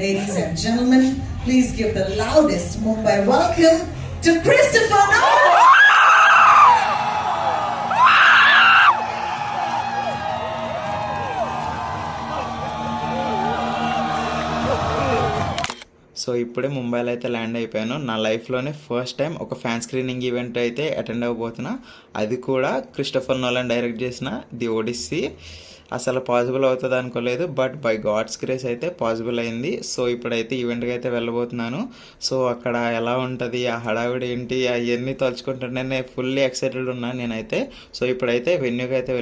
Ladies and gentlemen, please give the loudest Mumbai welcome to Christopher Nolan. So ఇప్పుడే ముంబైలో అయితే land అయిపోయాను. నా లైఫ్లోనే ఫస్ట్ టైం ఒక ఫ్యాన్ స్క్రీనింగ్ ఈవెంట్ అయితే అటెండ్ అవ్వబోతున్నా. అది కూడా క్రిస్టోఫర్ నోలన్ డైరెక్ట్ చేసిన ది ఒడిస్సీ. అసలు పాసిబుల్ అవుతుంది అనుకోలేదు, బట్ బై గాడ్స్ గ్రేస్ అయితే పాసిబుల్ అయింది. సో ఇప్పుడైతే ఈవెంట్కి అయితే వెళ్ళబోతున్నాను. సో అక్కడ ఎలా ఉంటుంది, ఆ హడావిడి ఏంటి, అవన్నీ తలుచుకుంటుంటే నేను ఫుల్లీ ఎక్సైటెడ్ ఉన్నాను నేనైతే. సో ఇప్పుడైతే వెన్యూకి అయితే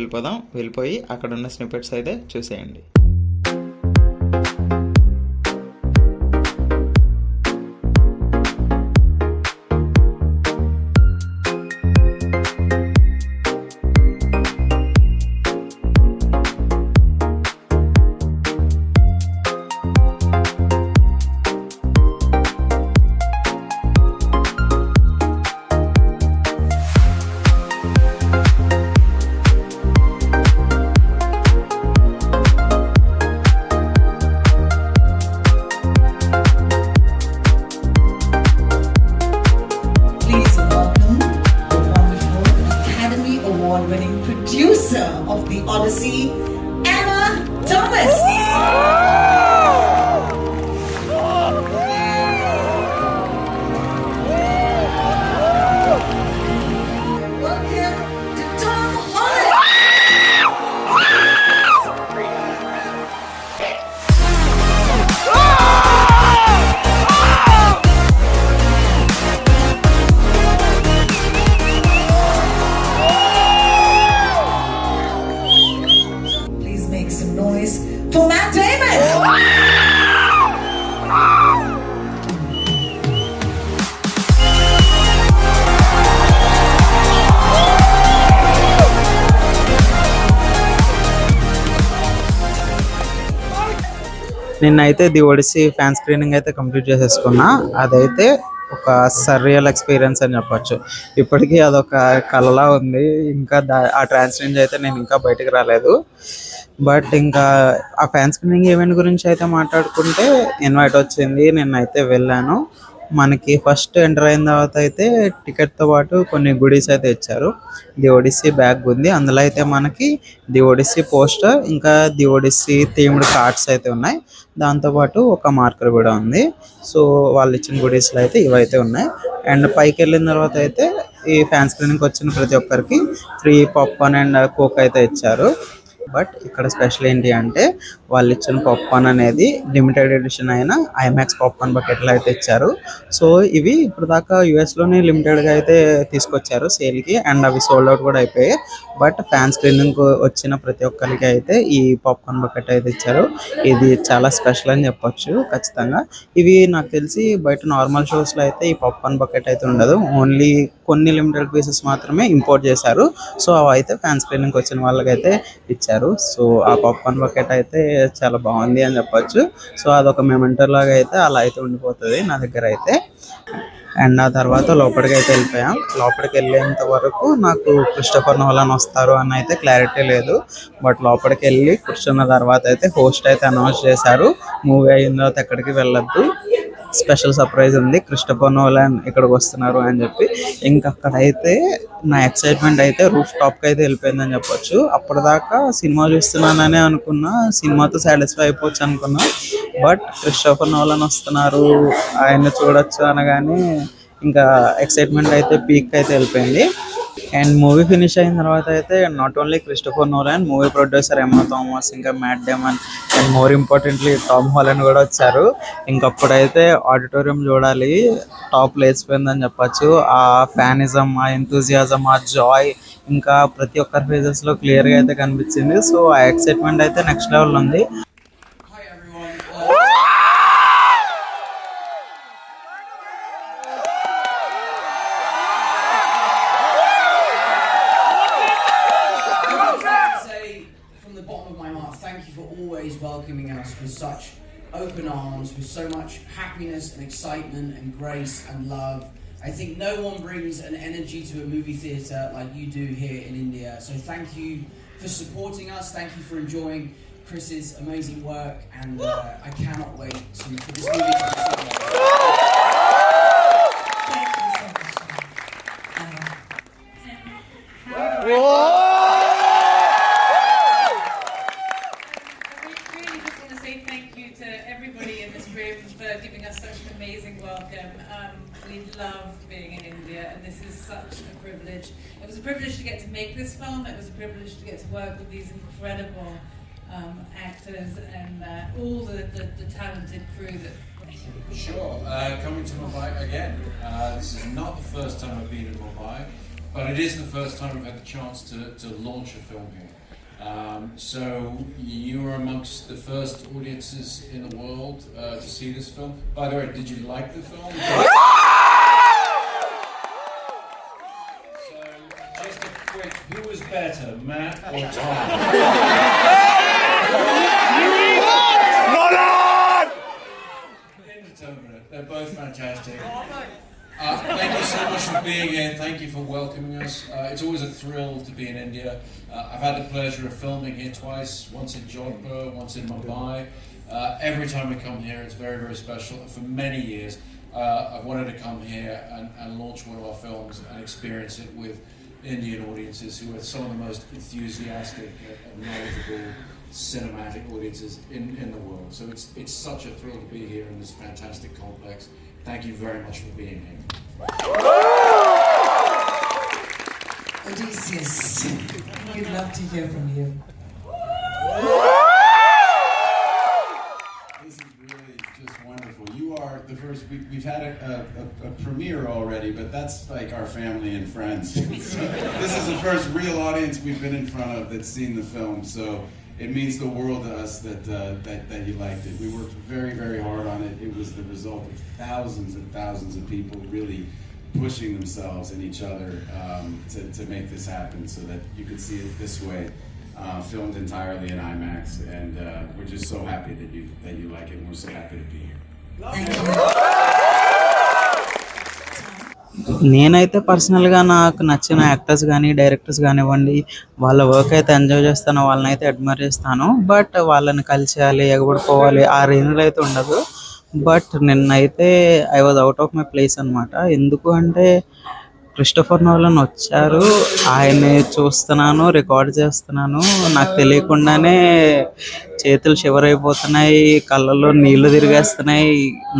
వెళ్ళిపోయి అక్కడ ఉన్న స్నిప్పెట్స్ అయితే చూసేయండి. Award-winning producer of the Odyssey, Emma Thomas. Welcome to Tom Holland. Noise for Matt Damon. నిన్నైతే ది ఒడిస్సీ ఫ్యాన్ స్క్రీనింగ్ అయితే కంప్లీట్ చేసేసుకున్నా. అదైతే ఒక సర్రియల్ ఎక్స్పీరియన్స్ అని చెప్పొచ్చు. ఇప్పటికీ అదొక కళలా ఉంది. ఇంకా ఆ ట్రాన్స్ నుంచి అయితే నేను ఇంకా బయటకు రాలేదు. బట్ ఇంకా ఆ ఫ్యాన్ స్క్రీనింగ్ ఈవెంట్ గురించి అయితే మాట్లాడుకుంటే ఇన్వైట్ వచ్చింది, నేనైతే వెళ్ళాను. మనకి ఫస్ట్ ఎంటర్ అయిన తర్వాత అయితే టికెట్తో పాటు కొన్ని గుడీస్ అయితే ఇచ్చారు. ది ఒడిస్సీ బ్యాగ్ ఉంది, అందులో అయితే మనకి ది ఒడిస్సీ పోస్టర్ ఇంకా ది ఒడిస్సీ థీమ్డ్ కార్డ్స్ అయితే ఉన్నాయి. దాంతోపాటు ఒక మార్కర్ కూడా ఉంది. సో వాళ్ళు ఇచ్చిన గుడీస్లో అయితే ఇవైతే ఉన్నాయి. అండ్ పైకి వెళ్ళిన తర్వాత అయితే ఈ ఫ్యాన్ స్క్రీనింగ్కి వచ్చిన ప్రతి ఒక్కరికి ఫ్రీ పాప్కార్న్ అండ్ కోక్ అయితే ఇచ్చారు. బట్ ఇక్కడ స్పెషల్ ఏంటి అంటే వాళ్ళు ఇచ్చిన పాప్కార్న్ అనేది లిమిటెడ్ ఎడిషన్ అయిన ఐమాక్స్ పాప్కార్న్ బకెట్లు అయితే ఇచ్చారు. సో ఇవి ఇప్పుడు దాకా యూఎస్లోనే లిమిటెడ్గా అయితే తీసుకొచ్చారు సేల్కి, అండ్ అవి సోల్డ్ అవుట్ కూడా అయిపోయాయి. బట్ ఫ్యాన్ స్క్రీనింగ్ వచ్చిన ప్రతి ఒక్కరికి అయితే ఈ పాప్కార్న్ బకెట్ అయితే ఇచ్చారు. ఇది చాలా స్పెషల్ అని చెప్పొచ్చు ఖచ్చితంగా. ఇవి నాకు తెలిసి బయట నార్మల్ షోస్లో అయితే ఈ పాప్కార్న్ బకెట్ అయితే ఉండదు, ఓన్లీ కొన్ని లిమిటెడ్ పీసెస్ మాత్రమే ఇంపోర్ట్ చేశారు. సో అవి అయితే ఫ్యాన్ స్క్రీనింగ్కి వచ్చిన వాళ్ళకైతే ఇచ్చారు. సో ఆ పాప్కార్న్ బకెట్ అయితే చాలా బాగుంది అని చెప్పొచ్చు. సో అదొక మెమెంటో లాగా అయితే అలా అయితే ఉండిపోతుంది నా దగ్గర అయితే. అండ్ ఆ తర్వాత లోపలికి అయితే వెళ్ళిపోయాం. లోపలికి వెళ్ళేంత వరకు నాకు క్రిస్టోఫర్ నోలన్ వస్తారు అని అయితే క్లారిటీ లేదు. బట్ లోపలికి వెళ్ళి కూర్చున్న తర్వాత అయితే హోస్ట్ అయితే అనౌన్స్ చేశారు, మూవీ అయిన తర్వాత ఎక్కడికి వెళ్ళొద్దు, స్పెషల్ సర్ప్రైజ్ ఉంది, క్రిస్టోఫర్ నోలన్ ఇక్కడికి వస్తున్నారు అని చెప్పి. ఇంకక్కడైతే నా ఎక్సైట్మెంట్ అయితే రూఫ్ టాప్కి అయితే వెళ్ళిపోయిందని చెప్పొచ్చు. అప్పటిదాకా సినిమా చూస్తున్నాననే అనుకున్నా, సినిమాతో సాటిస్ఫై అయిపోవచ్చు అనుకున్నా. బట్ క్రిస్టోఫర్ నోలన్ వస్తున్నారు, ఆయన చూడొచ్చు అనగానే ఇంకా ఎక్సైట్మెంట్ అయితే పీక్ అయితే వెళ్ళిపోయింది. అండ్ మూవీ ఫినిష్ అయిన తర్వాత అయితే not only Christopher Nolan, movie producer Emma Thomas, ఇంకా Matt Damon, and more importantly Tom Holland కూడా వచ్చారు. ఇంకప్పుడైతే ఆడిటోరియం చూడాలి, టాప్ లేచిపోయిందని చెప్పచ్చు. ఆ ఫ్యానిజం, ఆ ఎంతూజియాజం, ఆ జాయ్ ఇంకా ప్రతి ఒక్కరి ఫేజెస్లో క్లియర్గా అయితే కనిపించింది. సో ఆ ఎక్సైట్మెంట్ అయితే నెక్స్ట్ లెవెల్ ఉంది. Always welcoming us with such open arms, with so much happiness and excitement and grace and love. I think no one brings an energy to a movie theatre like you do here in India. So thank you for supporting us. Thank you for enjoying Chris's amazing work, and I cannot wait for this movie to be seen. Thank you so much. Really just want to say thank you to everybody in this room for giving us such an amazing welcome. We love being in India, and this is such a privilege. It was a privilege to get to make this film. It was a privilege to get to work with these incredible actors and all the talented crew that. Sure. Coming to Mumbai again. This is not the first time I've been in Mumbai, but it is the first time I've had the chance to launch a film here. So you were amongst the first audiences in the world to see this film. By the way, did you like the film? So just a quick, who was better, Matt or Tom? Indeterminate. They're both fantastic. Thank you so much for being here. Thank you for welcoming us. It's always a thrill to be in India. I've had the pleasure of filming here twice, once in Jodhpur, once in Mumbai. Every time I come here, it's very, very special. And for many years, I've wanted to come here and launch one of our films and experience it with Indian audiences who are some of the most enthusiastic and knowledgeable cinematic audiences in the world. So it's such a thrill to be here in this fantastic complex. Thank you very much for being here. Odysseus, we'd love to hear from you. This is really just wonderful. You are the first. We've had a premiere already, but that's like our family and friends. So this is the first real audience we've been in front of that's seen the film. So it means the world to us that you liked it. We worked very, very hard on it. It was the result of thousands and thousands of people really pushing themselves and each other to make this happen, so that you could see it this way, filmed entirely in IMAX. And we're just so happy that you like it, and we're so happy to be here. Thank you. నేనైతే పర్సనల్గా నాకు నచ్చిన actors కానీ directors కానివ్వండి, వాళ్ళ work అయితే enjoy చేస్తాను, వాళ్ళని అయితే అడ్మైర్ చేస్తాను. బట్ వాళ్ళని కలిసేయాలి, ఎగబడిపోవాలి ఆ రేంజ్లో అయితే ఉండదు. బట్ నిన్నైతే I was out of my place అనమాట. ఎందుకు అంటే క్రిస్టోఫర్ నోలన్ వచ్చారు, ఆయన్ని చూస్తున్నాను, రికార్డ్ చేస్తున్నాను, నాకు తెలియకుండానే చేతులు షివర్ అయిపోతున్నాయి, కళ్ళలో నీళ్లు తిరిగేస్తున్నాయి.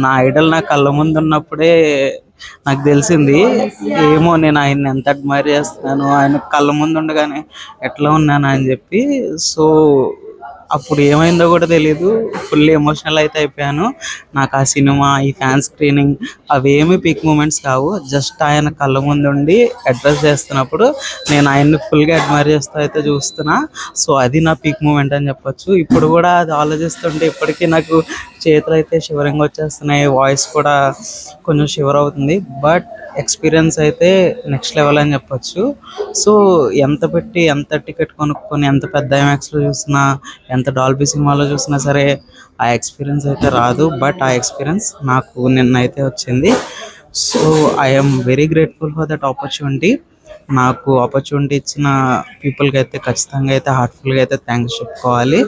నా ఐడల్ నా కళ్ళ ముందు ఉన్నప్పుడే నాకు తెలిసింది, ఏమో నేను ఆయన్ని ఎంత అడ్మైర్ చేస్తున్నాను, ఆయన కళ్ళ ముందు ఉండగానే ఎట్లా ఉన్నాను అని చెప్పి. సో అప్పుడు ఏమైందో కూడా తెలియదు, ఫుల్ ఎమోషనల్ అయితే అయిపోయాను. నాకు ఆ సినిమా, ఈ ఫ్యాన్ స్క్రీనింగ్ అవేమి పీక్ మూమెంట్స్ కావు. జస్ట్ ఆయన కళ్ళ ముందు ఉండి అడ్రస్ చేస్తున్నప్పుడు నేను ఆయన్ని ఫుల్గా అడ్మైర్ చేస్తూ అయితే చూస్తున్నా. సో అది నా పీక్ మూమెంట్ అని చెప్పొచ్చు. ఇప్పుడు కూడా అది ఆలోచిస్తుంటే ఇప్పటికీ నాకు చేతులు అయితే షివరింగ్ వచ్చేస్తున్నాయి, వాయిస్ కూడా కొంచెం షివర్ అవుతుంది. బట్ ఎక్స్పీరియన్స్ అయితే నెక్స్ట్ లెవెల్ అని చెప్పొచ్చు. సో ఎంత పెట్టి ఎంత టికెట్ కొనుక్కొని ఎంత పెద్ద ఐమాక్స్లో చూసినా, ఎంత డాల్బీ సినిమాలో చూసినా సరే ఆ ఎక్స్పీరియన్స్ అయితే రాదు. బట్ ఆ ఎక్స్పీరియన్స్ నాకు నిన్నైతే వచ్చింది. So I'm very grateful for that opportunity. నాకు ఆపర్చునిటీ ఇచ్చిన పీపుల్కి అయితే ఖచ్చితంగా అయితే హార్ట్ఫుల్గా అయితే థ్యాంక్స్ చెప్పుకోవాలి.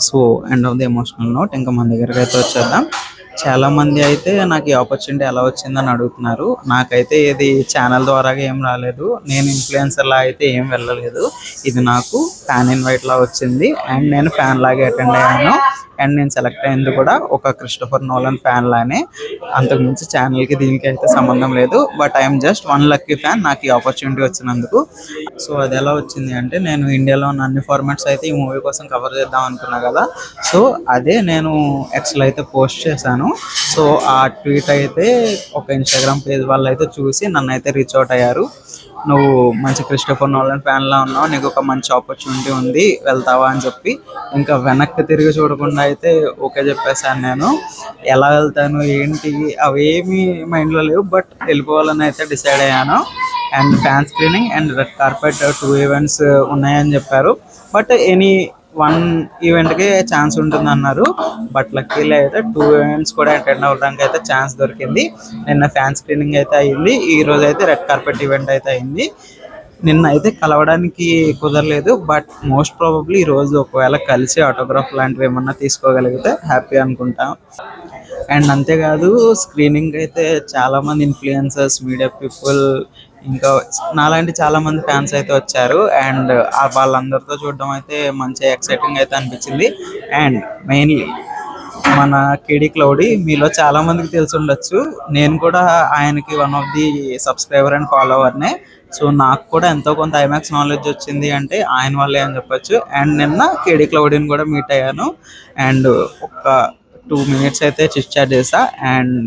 So end of the emotional note, ఇంకా మన దగ్గరికి అయితే వచ్చేద్దాం. చాలామంది అయితే నాకు ఈ ఆపర్చునిటీ ఎలా వచ్చిందని అడుగుతున్నారు. నాకైతే ఇది ఛానల్ ద్వారా ఏం రాలేదు, నేను ఇన్ఫ్లుయెన్సర్లా అయితే ఏం వెళ్ళలేదు. ఇది నాకు ఫ్యాన్ ఇన్వైట్లా వచ్చింది, అండ్ నేను ఫ్యాన్ లాగే అటెండ్ అయ్యాను. అండ్ నేను సెలెక్ట్ అయింది కూడా ఒక క్రిస్టోఫర్ నోలన్ ఫ్యాన్ లానే, అంతకుమించి ఛానల్కి దీనికి అయితే సంబంధం లేదు. But I'm just one lucky fan నాకు ఈ ఆపర్చునిటీ వచ్చినందుకు. సో అది ఎలా వచ్చింది అంటే, నేను ఇండియాలో ఉన్న అన్ని ఫార్మాట్స్ అయితే ఈ మూవీ కోసం కవర్ చేద్దాం అనుకున్నా కదా. సో అదే నేను ఎక్స్లో అయితే పోస్ట్ చేశాను. సో ఆ ట్వీట్ అయితే ఒక ఇన్స్టాగ్రామ్ పేజ్ వాళ్ళు అయితే చూసి నన్ను అయితే రీచ్ అవుట్ అయ్యారు. నువ్వు మంచి క్రిస్టోఫర్ నోలన్ ఫ్యాన్లా ఉన్నావు, నీకు ఒక మంచి ఆపర్చునిటీ ఉంది, వెళ్తావా అని చెప్పి ఇంకా వెనక్కి తిరిగి చూడకుండా అయితే ఓకే చెప్పేశాను. నేను ఎలా వెళ్తాను ఏంటి అవేమీ మైండ్లో లేవు, బట్ వెళ్ళిపోవాలని అయితే డిసైడ్ అయ్యాను. And fan screening and red carpet 2 events ఉన్నాయని చెప్పారు. బట్ 1 ఈవెంట్కి ఛాన్స్ ఉంటుంది అన్నారు. బట్ లక్కీలో అయితే 2 ఈవెంట్స్ కూడా అటెండ్ అవ్వడానికి అయితే ఛాన్స్ దొరికింది. నిన్న ఫ్యాన్ స్క్రీనింగ్ అయితే అయ్యింది, ఈ రోజు అయితే రెడ్ కార్పెట్ ఈవెంట్ అయితే అయింది. నిన్న అయితే కలవడానికి కుదరలేదు, బట్ మోస్ట్ ప్రాబబ్లీ ఈరోజు ఒకవేళ కలిసి ఆటోగ్రాఫ్ లాంటివి ఏమన్నా తీసుకోగలిగితే హ్యాపీ అనుకుంటాం. అండ్ అంతేకాదు స్క్రీనింగ్ అయితే చాలామంది ఇన్ఫ్లుయెన్సర్స్, మీడియా పీపుల్, ఇంకా నాలాంటి చాలామంది ఫ్యాన్స్ అయితే వచ్చారు. అండ్ వాళ్ళందరితో చూడడం అయితే మంచి ఎక్సైటింగ్ అయితే అనిపించింది. అండ్ మెయిన్లీ మన కేడీ క్లౌడీ మీలో చాలామందికి తెలిసి ఉండొచ్చు, నేను కూడా ఆయనకి one of the subscriber and ఫాలోవర్నే. సో నాకు కూడా ఎంతో కొంత ఐమాక్స్ నాలెడ్జ్ వచ్చింది అంటే ఆయన వల్లే అని చెప్పొచ్చు. అండ్ నిన్న కేడీ క్లౌడీని కూడా మీట్ అయ్యాను. అండ్ ఒక 2 minutes అయితే చిట్ చాట్ చేసా. అండ్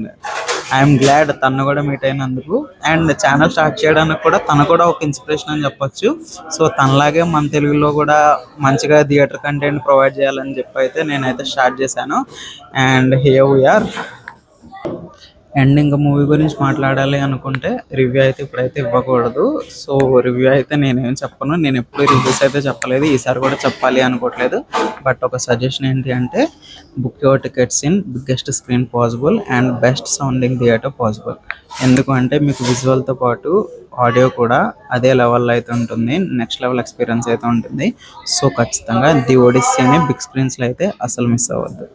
ఐఎమ్ గ్లాడ్ తను కూడా మీట్ అయినందుకు. అండ్ ఛానల్ స్టార్ట్ చేయడానికి కూడా తను కూడా ఒక ఇన్స్పిరేషన్ అని చెప్పొచ్చు. సో తనలాగే మన తెలుగులో కూడా మంచిగా థియేటర్ కంటెంట్ ప్రొవైడ్ చేయాలని చెప్పి అయితే నేనైతే స్టార్ట్ చేశాను. And here we are. And ఇంకా మూవీ గురించి మాట్లాడాలి అనుకుంటే రివ్యూ అయితే ఇప్పుడైతే ఇవ్వకూడదు. సో రివ్యూ అయితే నేనేం చెప్పను, నేను ఎప్పుడు రివ్యూస్ అయితే చెప్పలేదు, ఈసారి కూడా చెప్పాలి అనుకోవట్లేదు. బట్ ఒక సజెషన్ ఏంటి అంటే book your tickets in biggest screen possible and best sounding theatre possible. ఎందుకంటే మీకు విజువల్తో పాటు ఆడియో కూడా అదే లెవెల్లో అయితే ఉంటుంది, నెక్స్ట్ లెవెల్ ఎక్స్పీరియన్స్ అయితే ఉంటుంది. సో ఖచ్చితంగా ది ఒడిస్సీని బిగ్ స్క్రీన్స్లో అయితే అసలు మిస్ అవ్వద్దు.